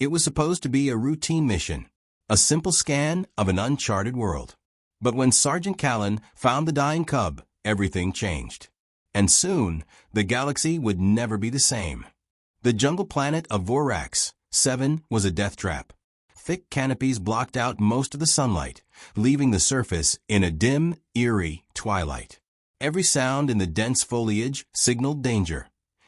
It was supposed to be a routine mission, a simple scan of an uncharted world. But when Sergeant Callan found the dying cub, everything changed. And soon, the galaxy would never be the same. The jungle planet of Vorax 7 was a death trap. Thick canopies blocked out most of the sunlight, leaving the surface in a dim, eerie twilight. Every sound in the dense foliage signaled danger.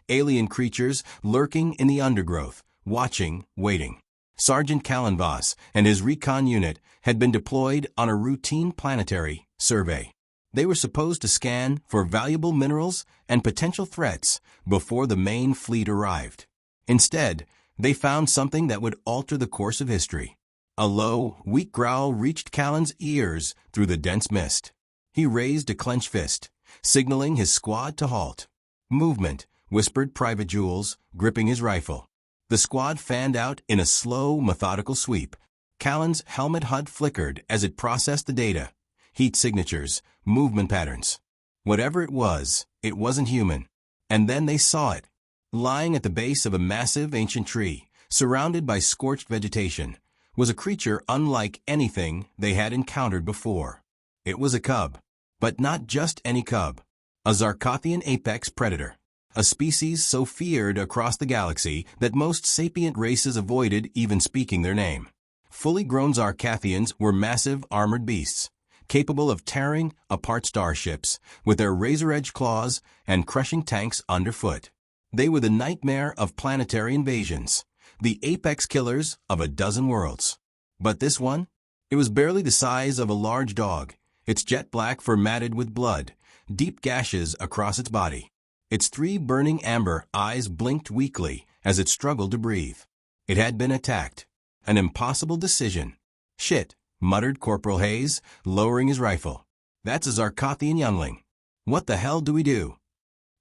Alien creatures lurking in the undergrowth, watching, waiting. Sergeant Callanvoss and his recon unit had been deployed on a routine planetary survey. They were supposed to scan for valuable minerals and potential threats before the main fleet arrived. Instead, they found something that would alter the course of history. A low, weak growl reached Callan's ears through the dense mist. He raised a clenched fist, signaling his squad to halt. "Movement," whispered Private Jules, gripping his rifle. The squad fanned out in a slow, methodical sweep. Callan's helmet HUD flickered as it processed the data. Heat signatures, movement patterns. Whatever it wasn't human. And then they saw it. Lying at the base of a massive ancient tree, surrounded by scorched vegetation, was a creature unlike anything they had encountered before. It was a cub. But not just any cub. A Zarkothian apex predator. A species so feared across the galaxy that most sapient races avoided even speaking their name. Fully grown Zarkathians were massive armored beasts, capable of tearing apart starships with their razor-edged claws and crushing tanks underfoot. They were the nightmare of planetary invasions, the apex killers of a dozen worlds. But this one? It was barely the size of a large dog, its jet black fur matted with blood, deep gashes across its body. Its 3 burning amber eyes blinked weakly as it struggled to breathe. It had been attacked. An impossible decision. "Shit," muttered Corporal Hayes, lowering his rifle. "That's a Zarkothian youngling. What the hell do we do?"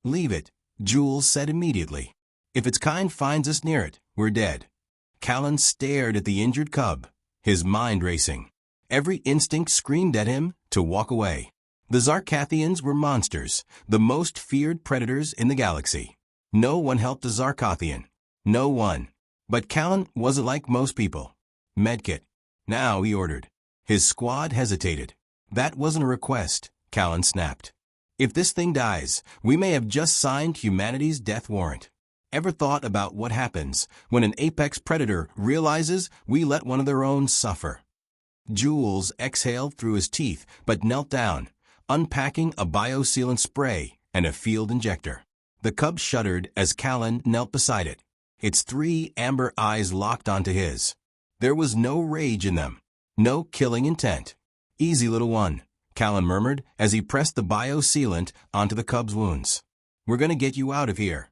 "Leave it," Jules said immediately. "If its kind finds us near it, we're dead." Callan stared at the injured cub, his mind racing. Every instinct screamed at him to walk away. The Zarkathians were monsters, the most feared predators in the galaxy. No one helped a Zarkothian. No one. But Callan wasn't like most people. "Medkit. Now," he ordered. His squad hesitated. "That wasn't a request," Callan snapped. "If this thing dies, we may have just signed humanity's death warrant. Ever thought about what happens when an apex predator realizes we let one of their own suffer?" Jules exhaled through his teeth but knelt down, unpacking a biosealant spray and a field injector. The cub shuddered as Callan knelt beside it, its 3 amber eyes locked onto his. There was no rage in them, no killing intent. "Easy, little one," Callan murmured as he pressed the biosealant onto the cub's wounds. "We're going to get you out of here."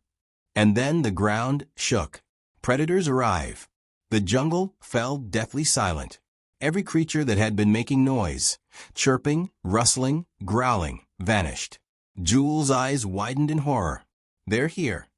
And then the ground shook. Predators arrive. The jungle fell deathly silent. Every creature that had been making noise, chirping, rustling, growling, vanished. Jules' eyes widened in horror. "They're here."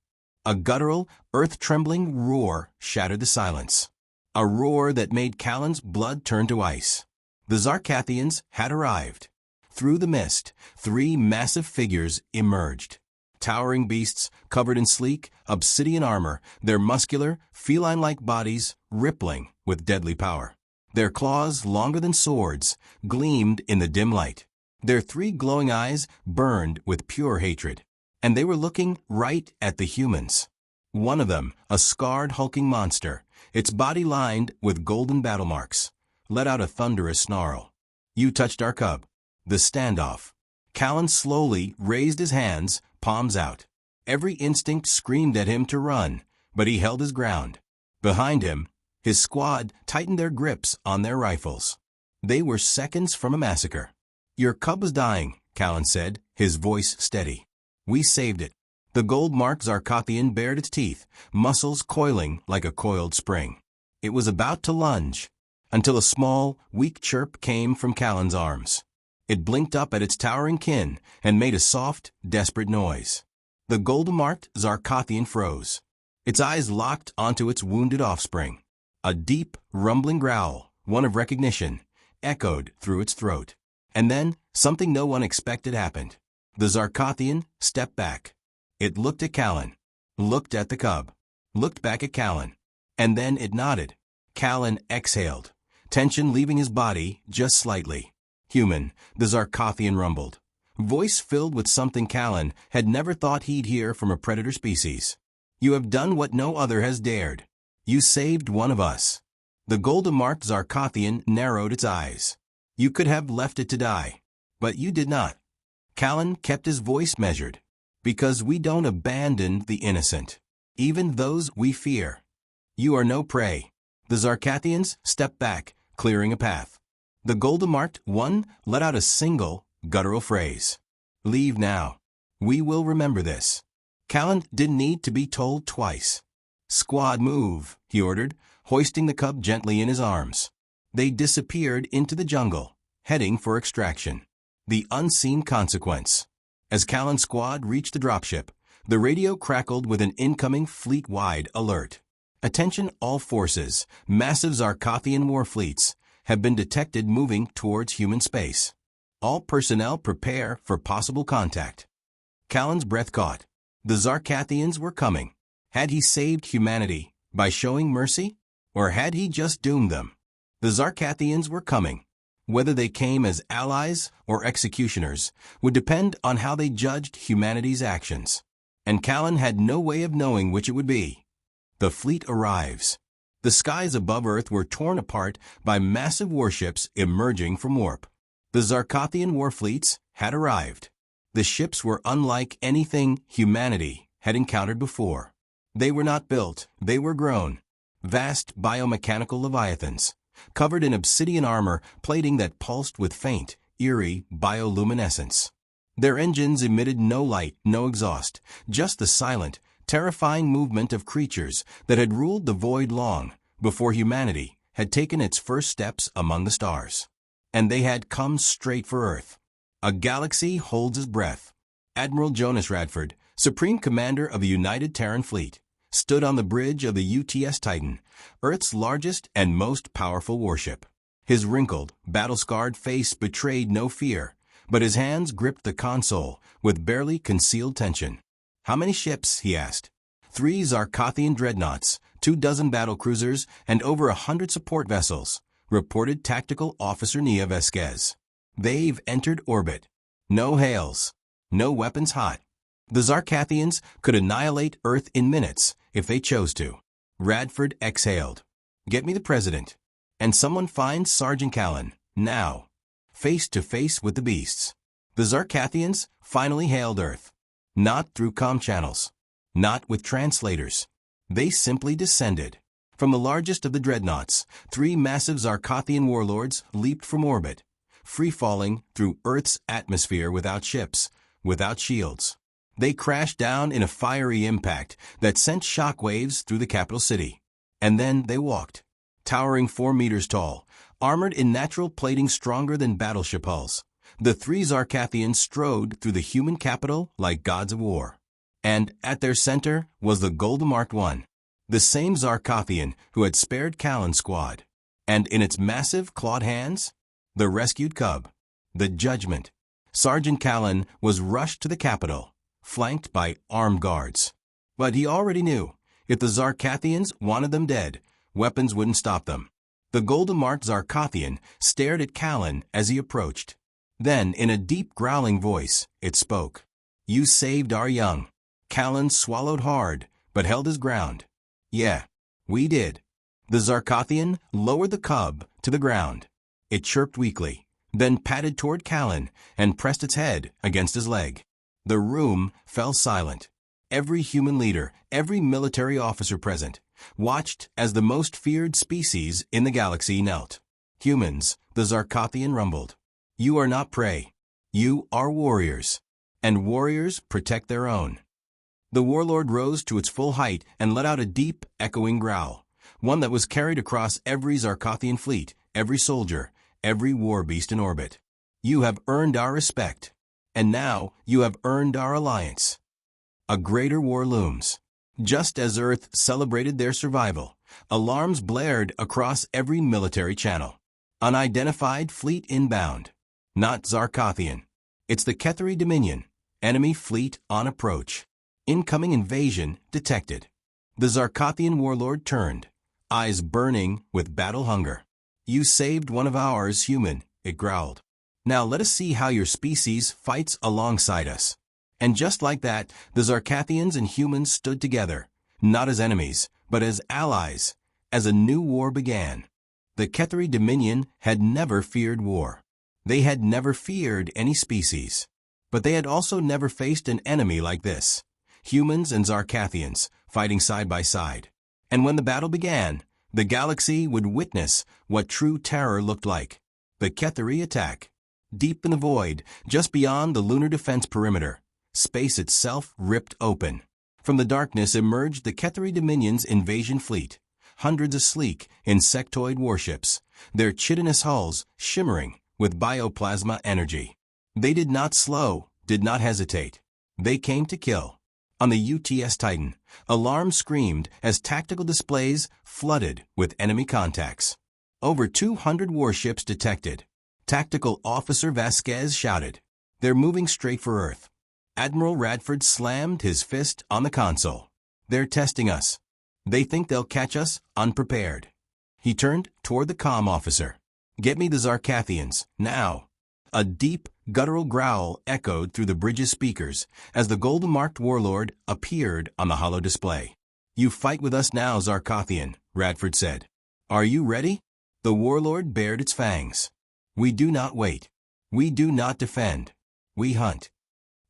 A guttural, earth-trembling roar shattered the silence. A roar that made Callan's blood turn to ice. The Zarkathians had arrived. Through the mist, 3 massive figures emerged. Towering beasts covered in sleek, obsidian armor, their muscular, feline-like bodies rippling with deadly power. Their claws, longer than swords, gleamed in the dim light. Their 3 glowing eyes burned with pure hatred. And they were looking right at the humans. One of them, a scarred, hulking monster, its body lined with golden battle marks, let out a thunderous snarl. "You touched our cub." The standoff. Callan slowly raised his hands, palms out. Every instinct screamed at him to run, but he held his ground. Behind him, his squad tightened their grips on their rifles. They were seconds from a massacre. "Your cub was dying," Callan said, his voice steady. "We saved it." The gold-marked Zarkothian bared its teeth, muscles coiling like a coiled spring. It was about to lunge, until a small, weak chirp came from Callan's arms. It blinked up at its towering kin and made a soft, desperate noise. The gold-marked Zarkothian froze. Its eyes locked onto its wounded offspring. A deep, rumbling growl, one of recognition, echoed through its throat. And then, something no one expected happened. The Zarkothian stepped back. It looked at Callan, looked at the cub, looked back at Callan. And then it nodded. Callan exhaled, tension leaving his body just slightly. Human, the Zarkothian rumbled, voice filled with something Callan had never thought he'd hear from a predator species. You have done what no other has dared. You saved one of us. The golden-marked Zarkothian narrowed its eyes. You could have left it to die. But you did not. Callan kept his voice measured. Because we don't abandon the innocent, even those we fear. You are no prey. The Zarkothians stepped back, clearing a path. The golden-marked one let out a single, guttural phrase. Leave now. We will remember this. Callan didn't need to be told twice. Squad move, he ordered, hoisting the cub gently in his arms. They disappeared into the jungle, heading for extraction. The unseen consequence. As Callan's squad reached the dropship, the radio crackled with an incoming fleet-wide alert. Attention all forces, massive Zarkothian war fleets have been detected moving towards human space. All personnel prepare for possible contact. Callan's breath caught. The Zarkothians were coming. Had he saved humanity by showing mercy? Or had he just doomed them? The Zarkothians were coming. Whether they came as allies or executioners would depend on how they judged humanity's actions. And Callan had no way of knowing which it would be. The fleet arrives. The skies above Earth were torn apart by massive warships emerging from warp. The Zarkothian war fleets had arrived. The ships were unlike anything humanity had encountered before. They were not built, they were grown. Vast biomechanical leviathans, covered in obsidian armor plating that pulsed with faint, eerie bioluminescence. Their engines emitted no light, no exhaust, just the silent, terrifying movement of creatures that had ruled the void long before humanity had taken its first steps among the stars. And they had come straight for Earth. A galaxy holds its breath. Admiral Jonas Radford, Supreme Commander of the United Terran Fleet, stood on the bridge of the UTS Titan, Earth's largest and most powerful warship. His wrinkled, battle-scarred face betrayed no fear, but his hands gripped the console with barely concealed tension. How many ships? He asked. 3 Zarkothian dreadnoughts, 24 battle cruisers, and over 100 support vessels, reported Tactical Officer Nia Vesquez. They've entered orbit. No hails. No weapons hot. The Zarkothians could annihilate Earth in minutes if they chose to. Radford exhaled. Get me the president. And someone find Sergeant Callan, now. Face to face with the beasts. The Zarkothians finally hailed Earth. Not through comm channels. Not with translators. They simply descended. From the largest of the dreadnoughts, 3 massive Zarkothian warlords leaped from orbit, free-falling through Earth's atmosphere without ships, without shields. They crashed down in a fiery impact that sent shockwaves through the capital city. And then they walked. Towering 4 meters tall, armored in natural plating stronger than battleship hulls, the 3 Zarkothians strode through the human capital like gods of war. And at their center was the golden-marked one, the same Zarkothian who had spared Callan's squad. And in its massive clawed hands, the rescued cub, the judgment. Sergeant Callan was rushed to the capital, flanked by armed guards. But he already knew, if the Zarkothians wanted them dead, weapons wouldn't stop them. The golden-marked Zarkothian stared at Callan as he approached. Then, in a deep growling voice, it spoke. You saved our young. Callan swallowed hard, but held his ground. Yeah, we did. The Zarkothian lowered the cub to the ground. It chirped weakly, then padded toward Callan and pressed its head against his leg. The room fell silent. Every human leader, every military officer present, watched as the most feared species in the galaxy knelt. Humans, the Zarkothian rumbled. You are not prey. You are warriors. And warriors protect their own. The warlord rose to its full height and let out a deep, echoing growl, one that was carried across every Zarkothian fleet, every soldier, every war beast in orbit. You have earned our respect. And now you have earned our alliance. A greater war looms. Just as Earth celebrated their survival, alarms blared across every military channel. Unidentified fleet inbound. Not Zarkothian. It's the Ketheri Dominion. Enemy fleet on approach. Incoming invasion detected. The Zarkothian warlord turned, eyes burning with battle hunger. "You saved one of ours, human," it growled. "Now let us see how your species fights alongside us." And just like that, the Zarkathians and humans stood together, not as enemies, but as allies, as a new war began. The Ketheri Dominion had never feared war. They had never feared any species. But they had also never faced an enemy like this. Humans and Zarkathians fighting side by side. And when the battle began, the galaxy would witness what true terror looked like. The Ketheri attack. Deep in the void, just beyond the lunar defense perimeter, space itself ripped open. From the darkness emerged the Ketheri Dominion's invasion fleet. Hundreds of sleek, insectoid warships, their chitinous hulls shimmering with bioplasma energy. They did not slow, did not hesitate. They came to kill. On the UTS Titan, alarm screamed as tactical displays flooded with enemy contacts. Over 200 warships detected. Tactical Officer Vasquez shouted, "They're moving straight for Earth." Admiral Radford slammed his fist on the console. "They're testing us. They think they'll catch us unprepared." He turned toward the comm officer. "Get me the Zarkathians, now." A deep, guttural growl echoed through the bridge's speakers as the golden-marked warlord appeared on the holo display. "You fight with us now, Zarkathian," Radford said. "Are you ready?" The warlord bared its fangs. "We do not wait. We do not defend. We hunt."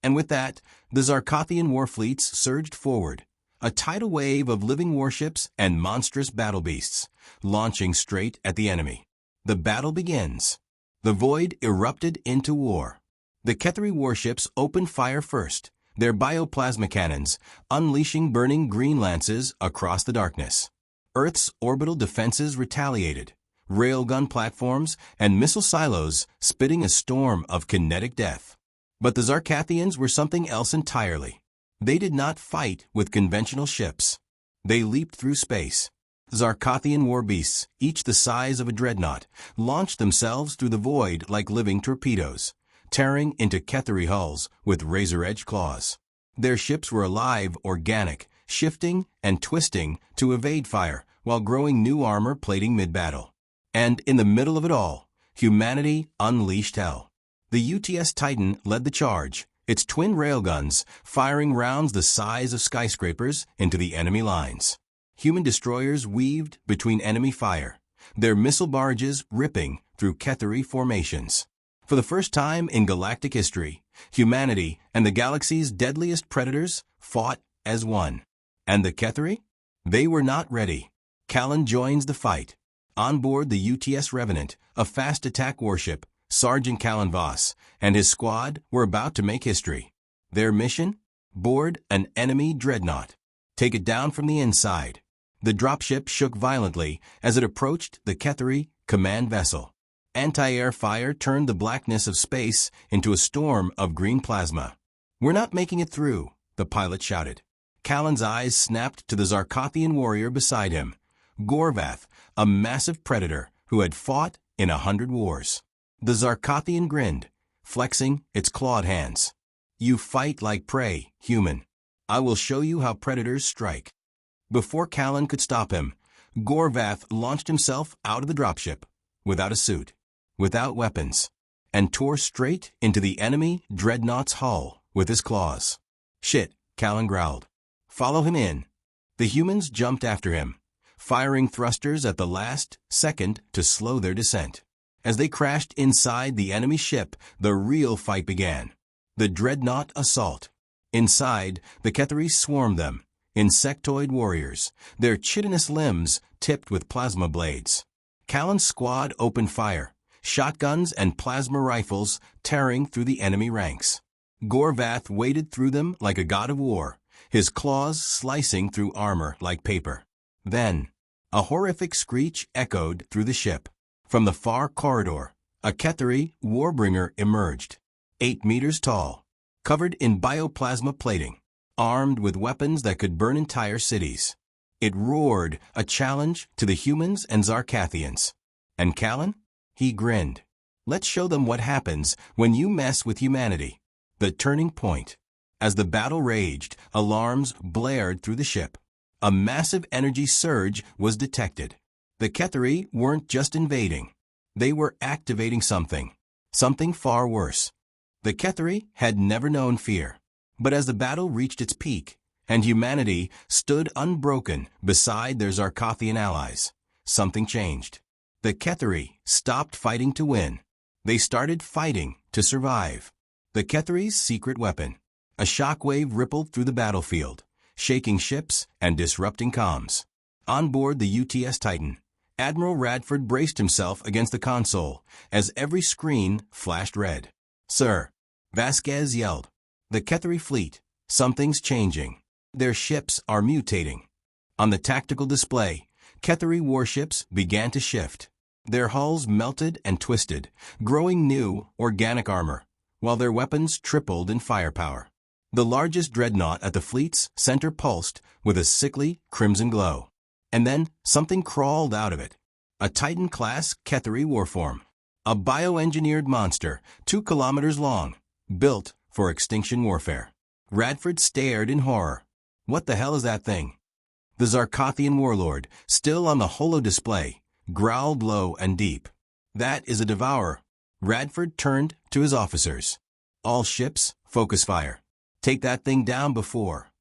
And with that, the Zarkathian war fleets surged forward, a tidal wave of living warships and monstrous battle beasts, launching straight at the enemy. The battle begins. The void erupted into war. The Ketheri warships opened fire first, their bioplasma cannons unleashing burning green lances across the darkness. Earth's orbital defenses retaliated, railgun platforms and missile silos spitting a storm of kinetic death. But the Zarkathians were something else entirely. They did not fight with conventional ships. They leaped through space. Zarkathian war beasts, each the size of a dreadnought, launched themselves through the void like living torpedoes, tearing into Ketheri hulls with razor-edged claws. Their ships were alive, organic, shifting and twisting to evade fire while growing new armor plating mid-battle. And in the middle of it all, humanity unleashed hell. The UTS Titan led the charge, its twin railguns firing rounds the size of skyscrapers into the enemy lines. Human destroyers weaved between enemy fire, their missile barges ripping through Ketheri formations. For the first time in galactic history, humanity and the galaxy's deadliest predators fought as one. And the Ketheri? They were not ready. Callan joins the fight. On board the UTS Revenant, a fast attack warship, Sergeant Callan Voss and his squad were about to make history. Their mission? Board an enemy dreadnought. Take it down from the inside. The dropship shook violently as it approached the Ketheri command vessel. Anti-air fire turned the blackness of space into a storm of green plasma. "We're not making it through," the pilot shouted. Callan's eyes snapped to the Zarkathian warrior beside him, Gorvath, a massive predator who had fought in 100 wars. The Zarkathian grinned, flexing its clawed hands. "You fight like prey, human. I will show you how predators strike." Before Callan could stop him, Gorvath launched himself out of the dropship, without a suit, without weapons, and tore straight into the enemy dreadnought's hull with his claws. "Shit," Callan growled. "Follow him in." The humans jumped after him, firing thrusters at the last second to slow their descent. As they crashed inside the enemy ship, the real fight began. The dreadnought assault. Inside, the Ketheri swarmed them, insectoid warriors, their chitinous limbs tipped with plasma blades. Callan's squad opened fire, shotguns and plasma rifles tearing through the enemy ranks. Gorvath waded through them like a god of war, his claws slicing through armor like paper. Then, a horrific screech echoed through the ship. From the far corridor, a Ketheri warbringer emerged, 8 meters tall, covered in bioplasma plating, armed with weapons that could burn entire cities. It roared, a challenge to the humans and Zarkathians. And Callan? He grinned. "Let's show them what happens when you mess with humanity." The turning point. As the battle raged, alarms blared through the ship. a massive energy surge was detected. The Ketheri weren't just invading. They were activating something far worse. The Ketheri had never known fear. But as the battle reached its peak, and humanity stood unbroken beside their Zarkothian allies, something changed. The Ketheri stopped fighting to win. They started fighting to survive. The Ketheri's secret weapon. A shockwave rippled through the battlefield, shaking ships and disrupting comms. On board the UTS Titan, Admiral Radford braced himself against the console as every screen flashed red. "Sir," Vasquez yelled. "The Ketheri fleet, something's changing. Their ships are mutating." On the tactical display, Ketheri warships began to shift. Their hulls melted and twisted, growing new, organic armor, while their weapons tripled in firepower. The largest dreadnought at the fleet's center pulsed with a sickly, crimson glow. And then something crawled out of it. A Titan-class Ketheri warform. A bioengineered monster 2 kilometers long, built for extinction warfare. Radford stared in horror. "What the hell is that thing?" The Zarkothian warlord, still on the holo display, growled low and deep. "That is a devourer." Radford turned to his officers. "All ships, focus fire. Take that thing down before."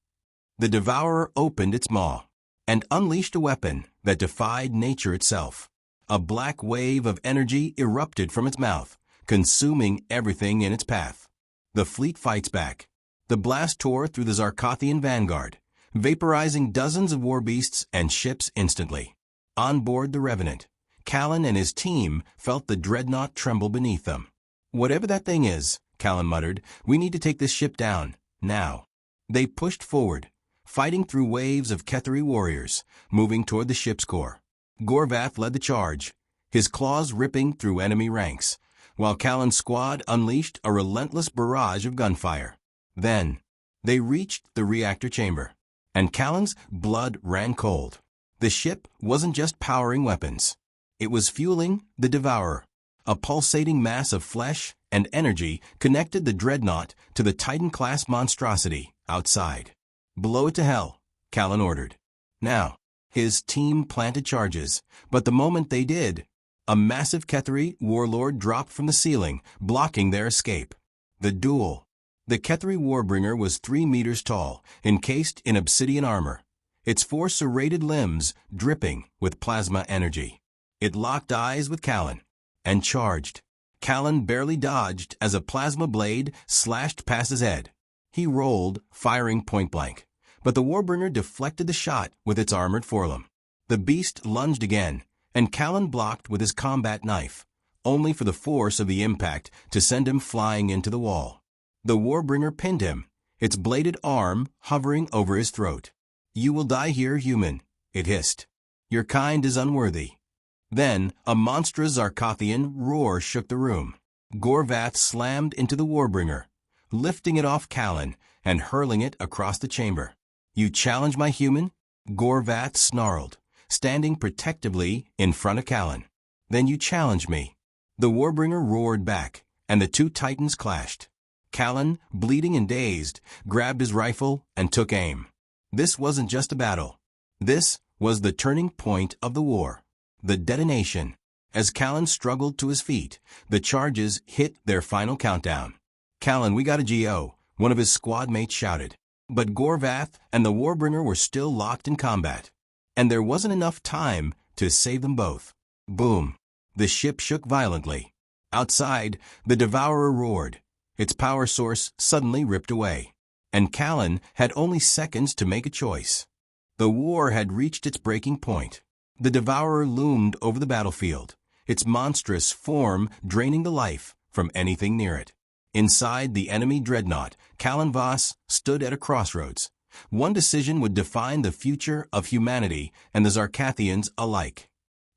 The devourer opened its maw and unleashed a weapon that defied nature itself. A black wave of energy erupted from its mouth, consuming everything in its path. The fleet fights back. The blast tore through the Zarkothian vanguard, vaporizing dozens of war beasts and ships instantly. On board the Revenant, Callan and his team felt the dreadnought tremble beneath them. "Whatever that thing is," Callan muttered, "we need to take this ship down, now." They pushed forward, fighting through waves of Ketheri warriors, moving toward the ship's core. Gorvath led the charge, his claws ripping through enemy ranks, while Callan's squad unleashed a relentless barrage of gunfire. Then, they reached the reactor chamber, and Callan's blood ran cold. The ship wasn't just powering weapons. It was fueling the Devourer. A pulsating mass of flesh and energy connected the dreadnought to the Titan-class monstrosity outside. "Blow it to hell," Callan ordered. Now, his team planted charges, but the moment they did, a massive Ketheri warlord dropped from the ceiling, blocking their escape. The duel. The Ketheri Warbringer was 3 meters tall, encased in obsidian armor, its 4 serrated limbs dripping with plasma energy. It locked eyes with Callan and charged. Callan barely dodged as a plasma blade slashed past his head. He rolled, firing point-blank, but the Warbringer deflected the shot with its armored forelimb. The beast lunged again, and Callan blocked with his combat knife, only for the force of the impact to send him flying into the wall. The Warbringer pinned him, its bladed arm hovering over his throat. "You will die here, human," it hissed. "Your kind is unworthy." Then, a monstrous Zarkothian roar shook the room. Gorvath slammed into the Warbringer, lifting it off Callan and hurling it across the chamber. "You challenge my human?" Gorvath snarled, standing protectively in front of Callan. "Then you challenge me." The Warbringer roared back, and the 2 titans clashed. Callan, bleeding and dazed, grabbed his rifle and took aim. This wasn't just a battle. This was the turning point of the war. The detonation. As Callan struggled to his feet, the charges hit their final countdown. "Callan, we got a GO," one of his squad mates shouted. But Gorvath and the Warbringer were still locked in combat, and there wasn't enough time to save them both. Boom. The ship shook violently. Outside, the Devourer roared, its power source suddenly ripped away. And Callan had only seconds to make a choice. The war had reached its breaking point. The Devourer loomed over the battlefield, its monstrous form draining the life from anything near it. Inside the enemy dreadnought, Callan Voss stood at a crossroads. One decision would define the future of humanity and the Zarkathians alike.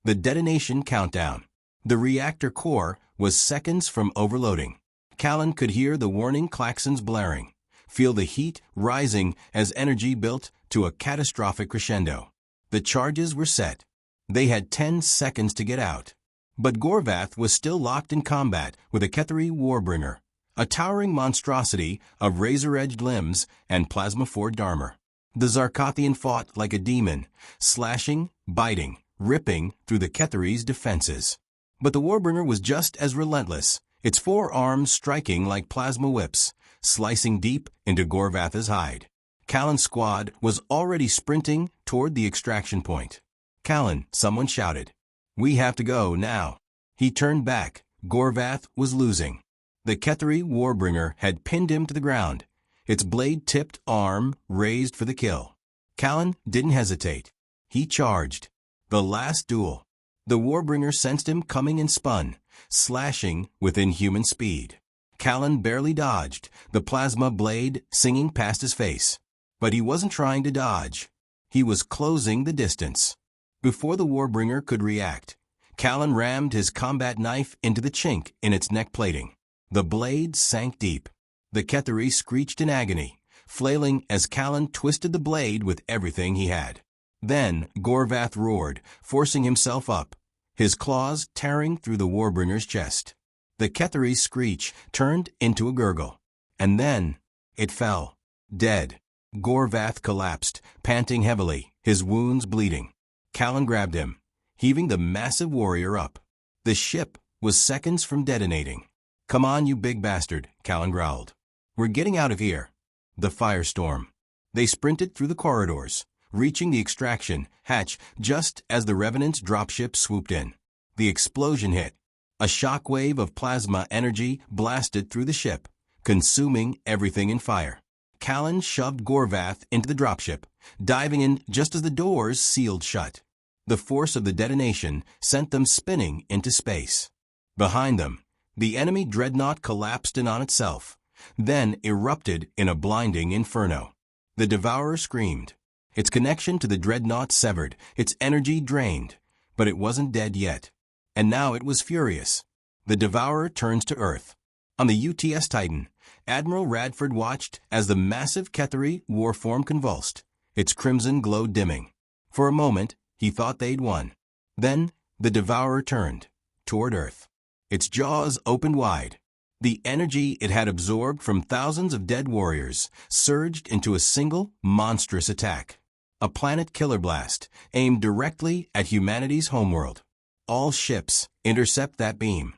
The detonation countdown. The reactor core was seconds from overloading. Callan could hear the warning klaxons blaring, feel the heat rising as energy built to a catastrophic crescendo. The charges were set. They had 10 seconds to get out. But Gorvath was still locked in combat with a Ketheri Warbringer, a towering monstrosity of razor-edged limbs and plasma-forged armor. The Zarkothian fought like a demon, slashing, biting, ripping through the Ketheri's defenses. But the Warbringer was just as relentless, its 4 arms striking like plasma whips, slicing deep into Gorvatha's hide. Callan's squad was already sprinting toward the extraction point. "Callan," someone shouted. "We have to go now." He turned back. Gorvath was losing. The Ketheri Warbringer had pinned him to the ground, its blade-tipped arm raised for the kill. Callan didn't hesitate. He charged. The last duel. The Warbringer sensed him coming and spun, slashing with inhuman speed. Callan barely dodged, the plasma blade singing past his face. But he wasn't trying to dodge. He was closing the distance. Before the Warbringer could react, Callan rammed his combat knife into the chink in its neck plating. The blade sank deep. The Ketheri screeched in agony, flailing as Callan twisted the blade with everything he had. Then Gorvath roared, forcing himself up, his claws tearing through the Warbringer's chest. The Ketheri's screech turned into a gurgle. And then it fell, dead. Gorvath collapsed, panting heavily, his wounds bleeding. Callan grabbed him, heaving the massive warrior up. The ship was seconds from detonating. "Come on, you big bastard," Callan growled. "We're getting out of here." The firestorm. They sprinted through the corridors, reaching the extraction hatch just as the Revenant's dropship swooped in. The explosion hit. A shockwave of plasma energy blasted through the ship, consuming everything in fire. Callan shoved Gorvath into the dropship, diving in just as the doors sealed shut. The force of the detonation sent them spinning into space. Behind them, the enemy dreadnought collapsed in on itself, then erupted in a blinding inferno. The Devourer screamed. Its connection to the dreadnought severed, its energy drained, but it wasn't dead yet. And now it was furious. The Devourer turns to Earth. On the UTS Titan, Admiral Radford watched as the massive Ketheri warform convulsed, its crimson glow dimming. For a moment, he thought they'd won. Then, the Devourer turned toward Earth. Its jaws opened wide. The energy it had absorbed from thousands of dead warriors surged into a single, monstrous attack. A planet killer blast aimed directly at humanity's homeworld. "All ships, intercept that beam,"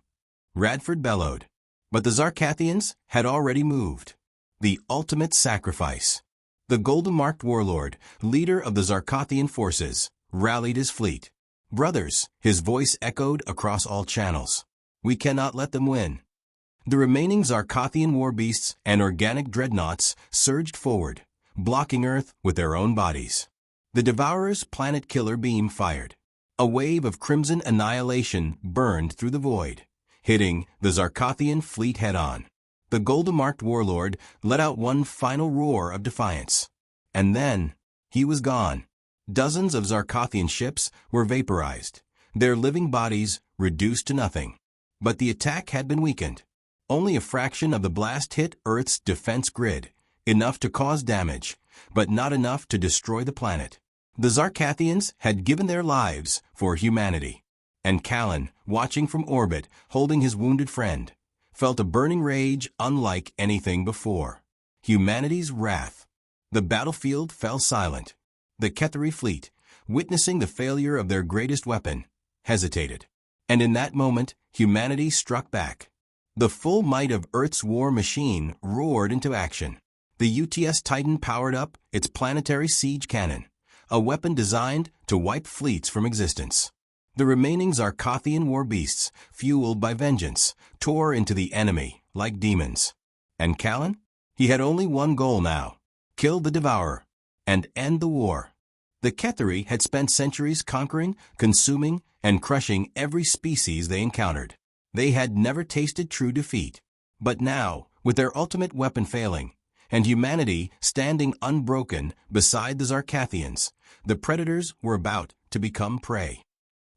Radford bellowed. But the Zarkathians had already moved. The ultimate sacrifice. The golden-marked warlord, leader of the Zarkathian forces, rallied his fleet. "Brothers," his voice echoed across all channels. "We cannot let them win." The remaining Zarkathian war beasts and organic dreadnoughts surged forward, blocking Earth with their own bodies. The Devourer's planet killer beam fired. A wave of crimson annihilation burned through the void, hitting the Zarkathian fleet head-on. The golden-marked warlord let out one final roar of defiance. And then, he was gone. Dozens of Zarkathian ships were vaporized, their living bodies reduced to nothing. But the attack had been weakened. Only a fraction of the blast hit Earth's defense grid, enough to cause damage, but not enough to destroy the planet. The Zarkathians had given their lives for humanity. And Callan, watching from orbit, holding his wounded friend, felt a burning rage unlike anything before. Humanity's wrath. The battlefield fell silent. The Ketheri fleet, witnessing the failure of their greatest weapon, hesitated. And in that moment, humanity struck back. The full might of Earth's war machine roared into action. The UTS Titan powered up its planetary siege cannon, a weapon designed to wipe fleets from existence. The remaining Zarkathian war beasts, fueled by vengeance, tore into the enemy like demons. And Callan? He had only one goal now: kill the Devourer and end the war. The Ketheri had spent centuries conquering, consuming, and crushing every species they encountered. They had never tasted true defeat. But now, with their ultimate weapon failing, and humanity standing unbroken beside the Zarkathians, the predators were about to become prey.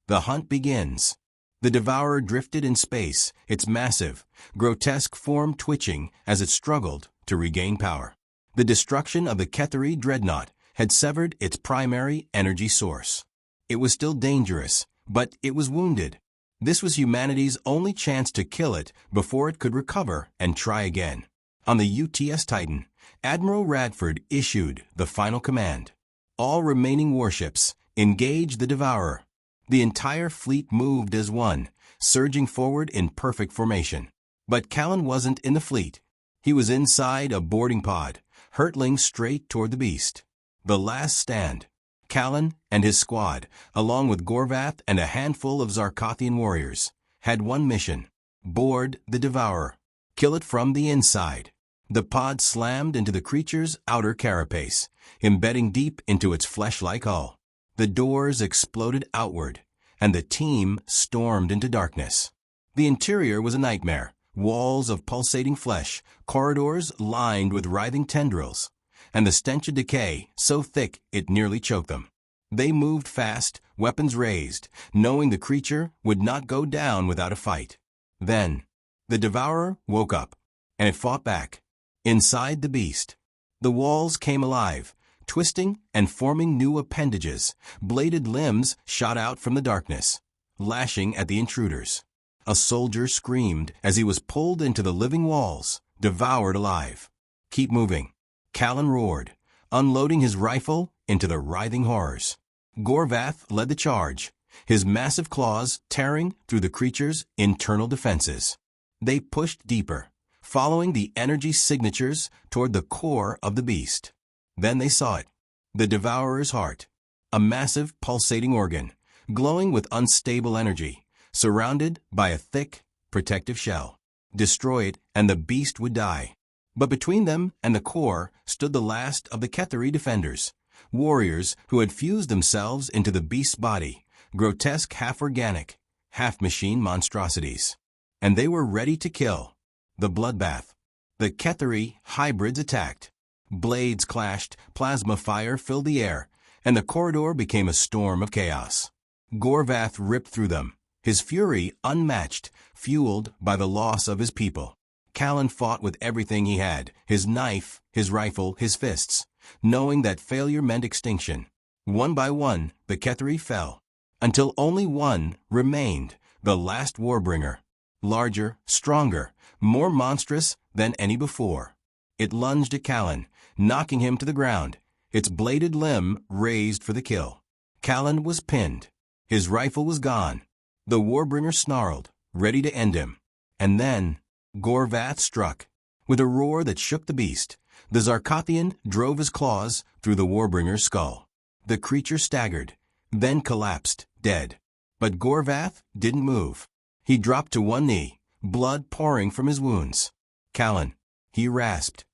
The hunt begins. The Devourer drifted in space, its massive, grotesque form twitching as it struggled to regain power. The destruction of the Ketheri dreadnought had severed its primary energy source. It was still dangerous, but it was wounded. This was humanity's only chance to kill it before it could recover and try again. On the UTS Titan, Admiral Radford issued the final command. All remaining warships, engage the Devourer. The entire fleet moved as one, surging forward in perfect formation. But Callan wasn't in the fleet. He was inside a boarding pod, hurtling straight toward the beast. The last stand. Callan and his squad, along with Gorvath and a handful of Zarkothian warriors, had one mission: board the Devourer. Kill it from the inside. The pod slammed into the creature's outer carapace, embedding deep into its flesh-like hull. The doors exploded outward, and the team stormed into darkness. The interior was a nightmare. Walls of pulsating flesh, corridors lined with writhing tendrils, and the stench of decay so thick it nearly choked them. They moved fast, weapons raised, knowing the creature would not go down without a fight. Then, the Devourer woke up, and it fought back. Inside the beast, the walls came alive, twisting and forming new appendages. Bladed limbs shot out from the darkness, lashing at the intruders. A soldier screamed as he was pulled into the living walls, devoured alive. Keep moving, Callan roared, unloading his rifle into the writhing horrors. Gorvath led the charge, his massive claws tearing through the creature's internal defenses. They pushed deeper, following the energy signatures toward the core of the beast. Then they saw it, the Devourer's heart, a massive pulsating organ, glowing with unstable energy, surrounded by a thick, protective shell. Destroy it, and the beast would die. But between them and the core stood the last of the Ketheri defenders, warriors who had fused themselves into the beast's body, grotesque half-organic, half-machine monstrosities. And they were ready to kill. The bloodbath. The Ketheri hybrids attacked. Blades clashed, plasma fire filled the air, and the corridor became a storm of chaos. Gorvath ripped through them, his fury unmatched, fueled by the loss of his people. Callan fought with everything he had, his knife, his rifle, his fists, knowing that failure meant extinction. One by one, the Ketheri fell, until only one remained, the last Warbringer. Larger, stronger, more monstrous than any before. It lunged at Callan, knocking him to the ground, its bladed limb raised for the kill. Callan was pinned. His rifle was gone. The Warbringer snarled, ready to end him. And then, Gorvath struck. With a roar that shook the beast, the Zarkothian drove his claws through the Warbringer's skull. The creature staggered, then collapsed, dead. But Gorvath didn't move. He dropped to one knee, blood pouring from his wounds. Callan, he rasped.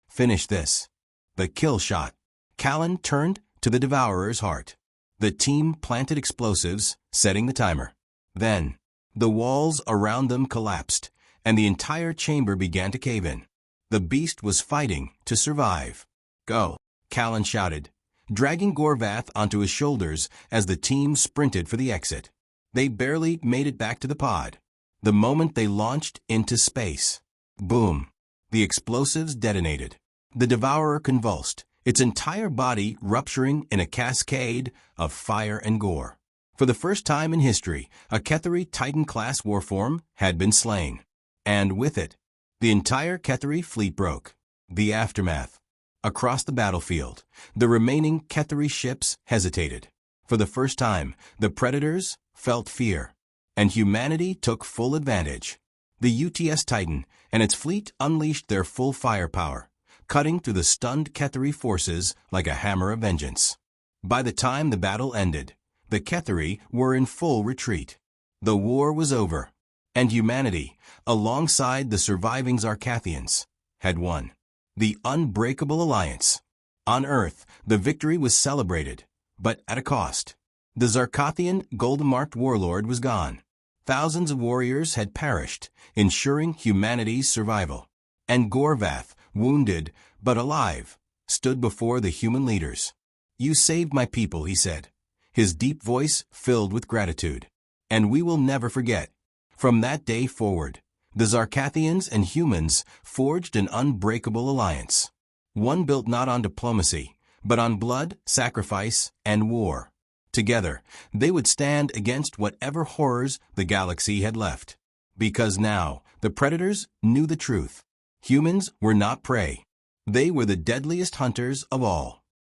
Finish this. The kill shot. Callan turned to the Devourer's heart. The team planted explosives, setting the timer. Then, the walls around them collapsed, and the entire chamber began to cave in. The beast was fighting to survive. Go, Callan shouted, dragging Gorvath onto his shoulders as the team sprinted for the exit. They barely made it back to the pod. The moment they launched into space. Boom. The explosives detonated. The Devourer convulsed, its entire body rupturing in a cascade of fire and gore. For the first time in history, a Ketheri Titan-class warform had been slain. And with it, the entire Ketheri fleet broke. The aftermath. Across the battlefield, the remaining Ketheri ships hesitated. For the first time, the Predators felt fear, and humanity took full advantage. The UTS Titan and its fleet unleashed their full firepower, cutting through the stunned Ketheri forces like a hammer of vengeance. By the time the battle ended, the Ketheri were in full retreat. The war was over, and humanity, alongside the surviving Zarkothians, had won. The Unbreakable Alliance. On Earth, the victory was celebrated, but at a cost. The Zarkothian golden-marked warlord was gone. Thousands of warriors had perished, ensuring humanity's survival. And Gorvath, wounded but alive, stood before the human leaders. You saved my people, he said, his deep voice filled with gratitude. And we will never forget. From that day forward, the Zarkothians and humans forged an unbreakable alliance. One built not on diplomacy, but on blood, sacrifice, and war. Together, they would stand against whatever horrors the galaxy had left. Because now, the Predators knew the truth. Humans were not prey. They were the deadliest hunters of all.